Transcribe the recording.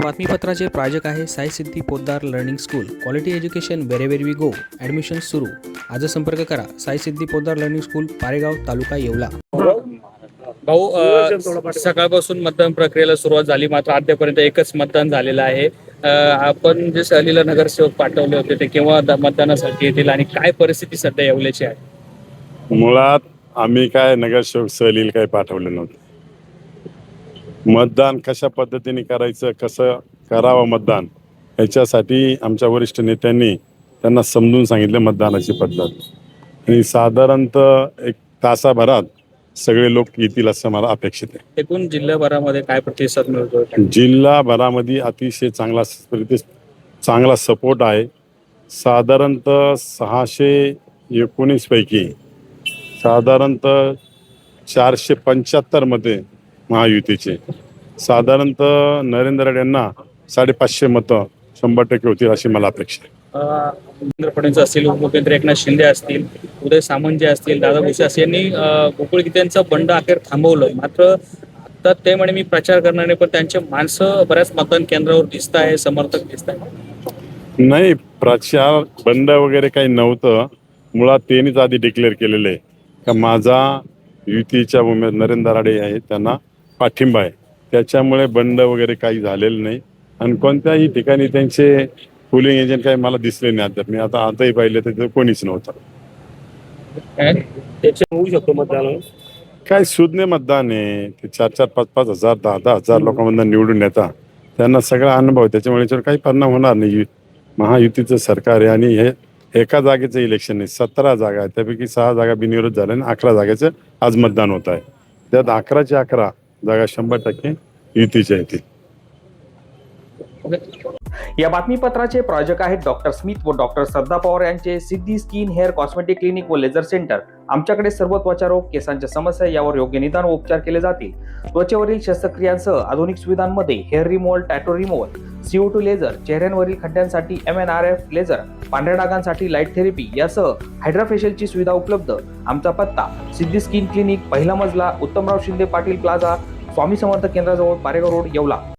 बातमीपत्राचे प्रायोजक आहे Sai Siddhi Podar learning school. Quality education wherever we go. Admission सुरू. आज संपर्क करा. Sai Siddhi Podar learning school, Paregaon, taluka Yeola. भाऊ, सकाळपासून मतदान प्रक्रियेला सुरुवात झाली, मात्र अद्यापर्यंत एकच मतदान झालेलं आहे. आपण जे सहलीला नगरसेवक पाठवले होते ते केव्हा मतदानासाठी येतील आणि काय परिस्थिती सध्या येवल्याची आहे? मुळात आम्ही काय नगरसेवक सहलीला काही पाठवले नव्हते. मतदान कशा पद्धतीने करायचं, कसं करावं मतदान, याच्यासाठी आमच्या वरिष्ठ नेत्यांनी त्यांना समजून सांगितलं मतदानाची पद्धत आणि साधारणतः एक तासाभरात सगळे लोक येतील असं मला अपेक्षित आहे. एकूण जिल्ह्याभरामध्ये काय प्रतिसाद मिळतो? जिल्हाभरामध्ये अतिशय चांगला सपोर्ट आहे. साधारणतः 619 पैकी साधारणतः 475 मध्ये महायुतीचे, साधारणतः नरेंद्र रेड्डी यांना 550 मतं 100% होतील अशी मला अपेक्षा आहे. देवेंद्र फडणवीस असतील, उपमुख्यमंत्री एकनाथ शिंदे असतील, उदय सामंत जे असतील, दादा भुसे असतील, यांनी गोकुळ गीतेंचं बंड अखेर थांबवलं. मात्र आता ते म्हणे मी प्रचार करणार नाही, पण त्यांचे माणसं बऱ्याच मतदान केंद्रावर दिसत आहे, समर्थक दिसत आहे. नाही, प्रचार बंड वगैरे काही नव्हतं. मुळात त्यांनीच आधी डिक्लेअर केलेलं आहे का माझा युतीच्या उमेदवार नरेंद्र राणे आहे, त्यांना पाठिंबा आहे. त्याच्यामुळे बंड वगैरे काही झालेलं नाही आणि कोणत्याही ठिकाणी त्यांचे पोलिंग एजंट काही मला दिसले नाही. अद्याप मी आताही पाहिले तर कोणीच नव्हतं. त्याचे होऊ शकतो मतदान. काय सुज्ञ मतदान आहे ते. 4-4, 5-5 हजार, 10-10 हजार लोकांमधून निवडून येतात. त्यांना सगळा अनुभव आहे. त्याच्यामुळे याच्यावर काही परिणाम होणार नाही. महायुतीचं सरकार आहे आणि हे एका जागेचं इलेक्शन नाही, 17 जागा आहेत. त्यापैकी 6 जागा बिनविरोध झाल्या आणि 11 जागेचं आज मतदान होत आहे. त्यात 11च्या 11 जागा 100% युतीच्या येतील. या बातमीपत्राचे प्रायोजक आहेत डॉक्टर स्मिथ व डॉक्टर श्रद्धा पवार यांचे सिद्धी स्किन हेअर कॉस्मेटिक क्लिनिक व लेझर सेंटर. आमच्याकडे सर्व त्वचारोग, केसांच्या समस्या यावर योग्य निदान व उपचार केले जातील. त्वचेवरील शस्त्रक्रियांसह आधुनिक सुविधांमध्ये hair removal, tattoo removal, CO2 laser, चेहऱ्यांवरील खड्ड्यांसाठी MNRF लेझर, पांढऱ्या डागांसाठी लाईट थेरपी यासह हायड्राफेशियलची सुविधा उपलब्ध. आमचा पत्ता सिद्धी स्किन क्लिनिक, पहिला मजला, उत्तमराव शिंदे पाटील प्लाझा, स्वामी समर्थ केंद्राजवळ, पारेगाव रोड, येवला.